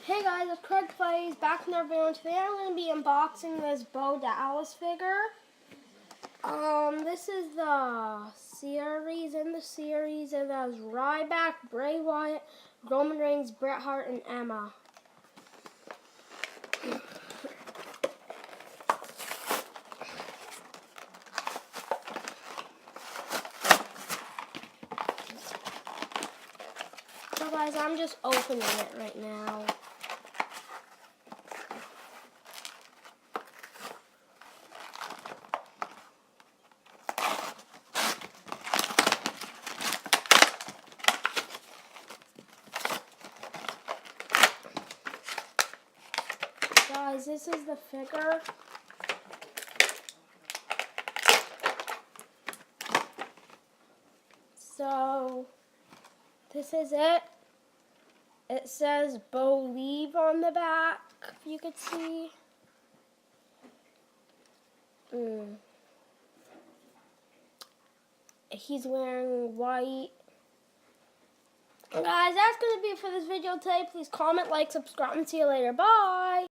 Hey guys, it's Craig Plays back in our video. Today I'm going to be unboxing this Bo Dallas figure. This is the series. In the series, it has Ryback, Bray Wyatt, Roman Reigns, Bret Hart, and Emma. So guys, I'm just opening it right now. Guys, this is the figure. So, this is it. It says Believe on the back, if you could see. He's wearing white. Guys, that's going to be it for this video today. Please comment, like, subscribe, and see you later. Bye!